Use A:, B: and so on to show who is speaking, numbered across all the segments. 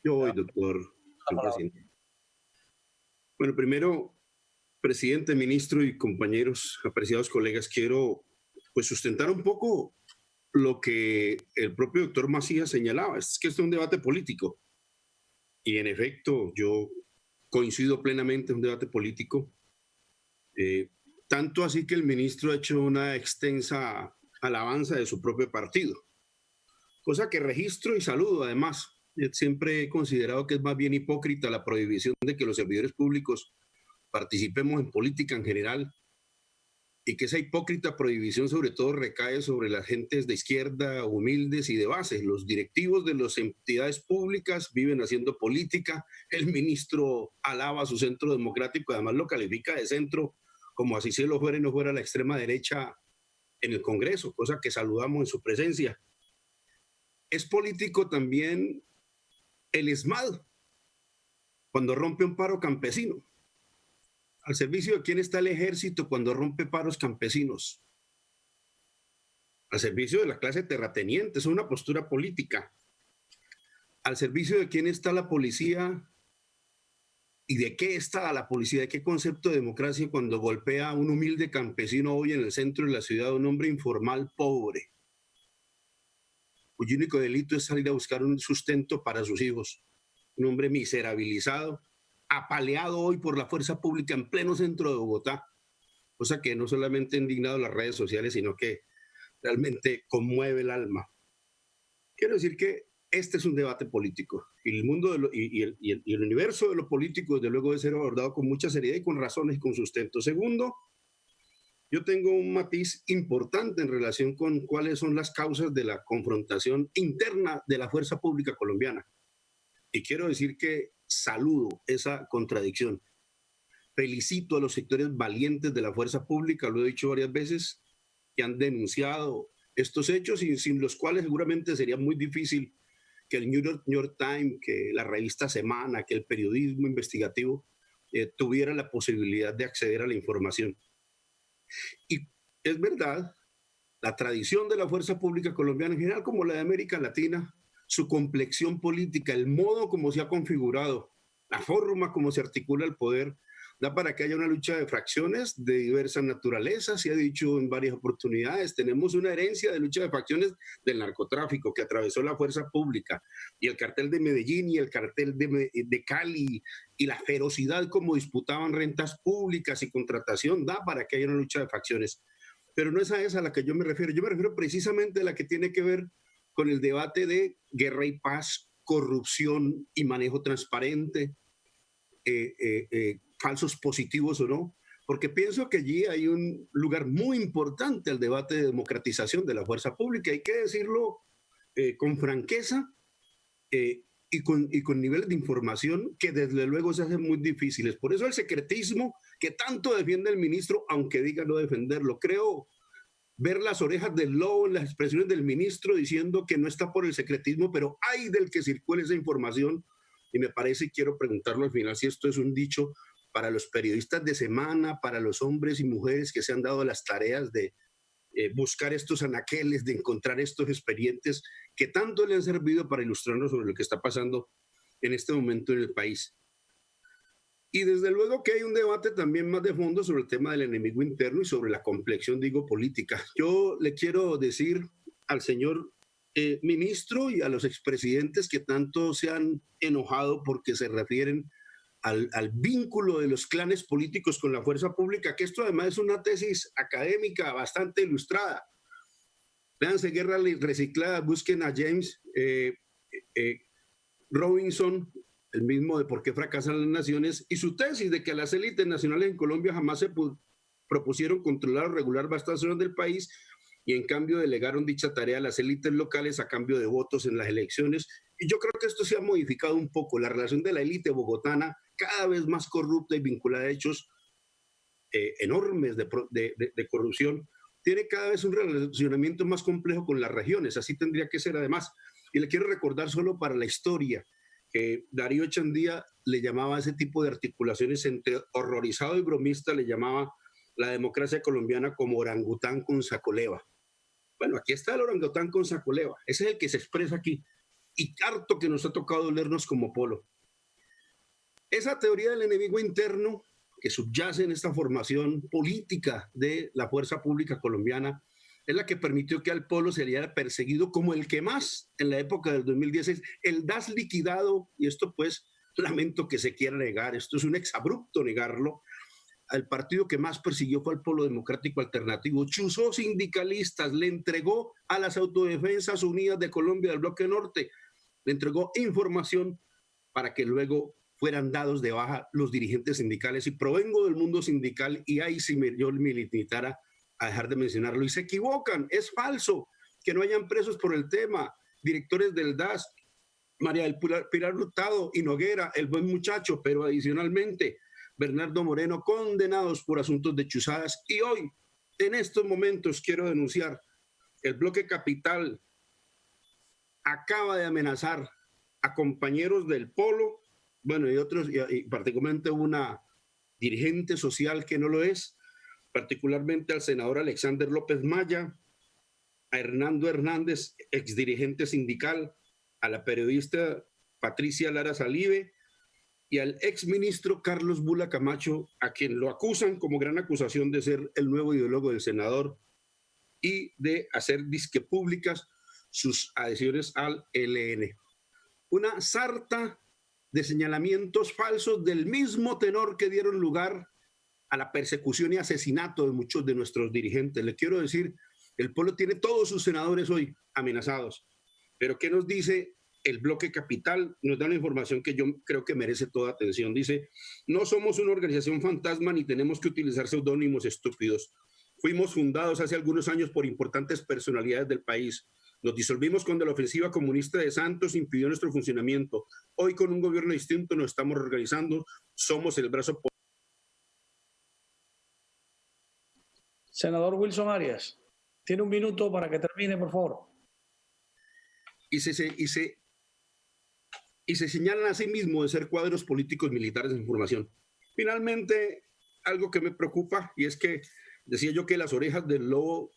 A: Yo voy, doctor, señor presidente. Bueno, primero, presidente, ministro y compañeros, apreciados colegas, quiero pues sustentar un poco lo que el propio doctor Macías señalaba. Es que este es un debate político. Y en efecto, yo coincido plenamente en un debate político. Eh, Tanto así que el ministro ha hecho una extensa alabanza de su propio partido, cosa que registro y saludo además. Siempre he considerado que es más bien hipócrita la prohibición de que los servidores públicos participemos en política en general y que esa hipócrita prohibición sobre todo recae sobre las gentes de izquierda, humildes y de base. Los directivos de las entidades públicas viven haciendo política, el ministro alaba su centro democrático, además lo califica de centro como así si lo fuera y no fuera la extrema derecha en el Congreso, cosa que saludamos en su presencia. Es político también el ESMAD, cuando rompe un paro campesino. ¿Al servicio de quién está el ejército cuando rompe paros campesinos? Al servicio de la clase terrateniente, es una postura política. ¿Al servicio de quién está la policía y de qué está la policía? ¿De qué concepto de democracia cuando golpea a un humilde campesino hoy en el centro de la ciudad, un hombre informal pobre, cuyo único delito es salir a buscar un sustento para sus hijos? Un hombre miserabilizado, apaleado hoy por la fuerza pública en pleno centro de Bogotá, cosa que no solamente ha indignado las redes sociales, sino que realmente conmueve el alma. Quiero decir que este es un debate político y el mundo el universo de lo político, desde luego, debe ser abordado con mucha seriedad y con razones y con sustento. Segundo, yo tengo un matiz importante en relación con cuáles son las causas de la confrontación interna de la fuerza pública colombiana. Y quiero decir que saludo esa contradicción. Felicito a los sectores valientes de la fuerza pública, lo he dicho varias veces, que han denunciado estos hechos y sin los cuales seguramente sería muy difícil que el New York Times, que la revista Semana, que el periodismo investigativo tuviera la posibilidad de acceder a la información. Y es verdad, la tradición de la fuerza pública colombiana en general, como la de América Latina, su complexión política, el modo como se ha configurado, la forma como se articula el poder, da para que haya una lucha de fracciones de diversas naturalezas. Se ha dicho en varias oportunidades, tenemos una herencia de lucha de facciones del narcotráfico que atravesó la fuerza pública y el cartel de Medellín y el cartel de Cali y la ferocidad como disputaban rentas públicas y contratación, da para que haya una lucha de facciones. Pero no es a esa a la que yo me refiero precisamente a la que tiene que ver con el debate de guerra y paz, corrupción y manejo transparente, falsos positivos o no, porque pienso que allí hay un lugar muy importante al debate de democratización de la fuerza pública. Hay que decirlo con franqueza y con niveles de información que desde luego se hacen muy difíciles. Por eso el secretismo que tanto defiende el ministro, aunque diga no defenderlo, creo ver las orejas del lobo en las expresiones del ministro diciendo que no está por el secretismo, pero hay del que circule esa información. Y me parece, y quiero preguntarlo al final, si esto es un dicho para los periodistas de Semana, para los hombres y mujeres que se han dado las tareas de buscar estos anaqueles, de encontrar estos expedientes que tanto le han servido para ilustrarnos sobre lo que está pasando en este momento en el país. Y desde luego que hay un debate también más de fondo sobre el tema del enemigo interno y sobre la complexión, digo, política. Yo le quiero decir al señor ministro y a los expresidentes que tanto se han enojado porque se refieren al vínculo de los clanes políticos con la fuerza pública, que esto además es una tesis académica bastante ilustrada. Léanse Guerra Reciclada, busquen a James Robinson, el mismo de Por qué fracasan las naciones, y su tesis de que las élites nacionales en Colombia jamás se propusieron controlar o regular vastas zonas del país y en cambio delegaron dicha tarea a las élites locales a cambio de votos en las elecciones. Y yo creo que esto se ha modificado un poco. La relación de la élite bogotana, cada vez más corrupta y vinculada a hechos enormes de corrupción, tiene cada vez un relacionamiento más complejo con las regiones. Así tendría que ser además. Y le quiero recordar solo para la historia que Darío Echandía le llamaba a ese tipo de articulaciones entre horrorizado y bromista, le llamaba la democracia colombiana como orangután con sacoleva. Bueno, aquí está el orangután con sacoleva, ese es el que se expresa aquí. y harto que nos ha tocado dolernos como polo. Esa teoría del enemigo interno que subyace en esta formación política de la fuerza pública colombiana es la que permitió que al polo se haya perseguido como el que más en la época del 2016, el DAS liquidado, y esto pues lamento que se quiera negar, esto es un exabrupto negarlo, al partido que más persiguió fue al Polo Democrático Alternativo, chuzó sindicalistas, le entregó a las Autodefensas Unidas de Colombia del Bloque Norte, le entregó información para que luego fueran dados de baja los dirigentes sindicales. Y provengo del mundo sindical y ahí sí yo me limitara a dejar de mencionarlo. Y se equivocan, es falso que no hayan presos por el tema. Directores del DAS, María del Pilar Hurtado y Noguera, el buen muchacho, pero adicionalmente Bernardo Moreno, condenados por asuntos de chuzadas. Y hoy, en estos momentos, quiero denunciar, el Bloque Capital acaba de amenazar a compañeros del Polo, bueno, y otros, y particularmente una dirigente social que no lo es, particularmente al senador Alexander López Maya, a Hernando Hernández, exdirigente sindical, a la periodista Patricia Lara Salive y al exministro Carlos Bula Camacho, a quien lo acusan como gran acusación de ser el nuevo ideólogo del senador y de hacer disque públicas sus adhesiones al ELN. Una sarta de señalamientos falsos del mismo tenor que dieron lugar a la persecución y asesinato de muchos de nuestros dirigentes. Le quiero decir, el pueblo tiene todos sus senadores hoy amenazados. Pero ¿qué nos dice el Bloque Capital? Nos da una información que yo creo que merece toda atención. Dice, no somos una organización fantasma ni tenemos que utilizar seudónimos estúpidos. Fuimos fundados hace algunos años por importantes personalidades del país. Nos disolvimos cuando la ofensiva comunista de Santos impidió nuestro funcionamiento. Hoy, con un gobierno distinto, nos estamos reorganizando. Somos el brazo.
B: Senador Wilson Arias, tiene un minuto para que termine, por favor.
A: Y se señalan a sí mismos de ser cuadros políticos militares en formación. Finalmente, algo que me preocupa, y es que decía yo que las orejas del lobo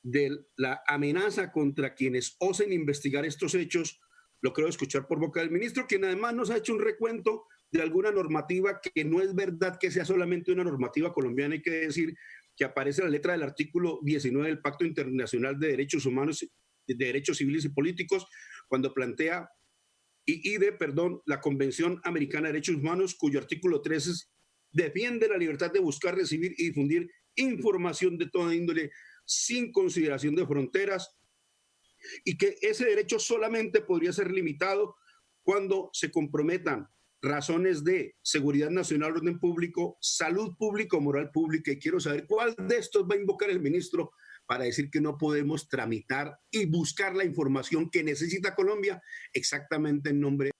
A: de la amenaza contra quienes osen investigar estos hechos, lo creo escuchar por boca del ministro, quien además nos ha hecho un recuento de alguna normativa que no es verdad que sea solamente una normativa colombiana. Hay que decir que aparece en la letra del artículo 19 del Pacto Internacional de Derechos Humanos, de Derechos Civiles y Políticos, cuando plantea la Convención Americana de Derechos Humanos, cuyo artículo 13 defiende la libertad de buscar, recibir y difundir información de toda índole sin consideración de fronteras, y que ese derecho solamente podría ser limitado cuando se comprometan razones de seguridad nacional, orden público, salud pública o moral pública. Y quiero saber cuál de estos va a invocar el ministro para decir que no podemos tramitar y buscar la información que necesita Colombia exactamente en nombre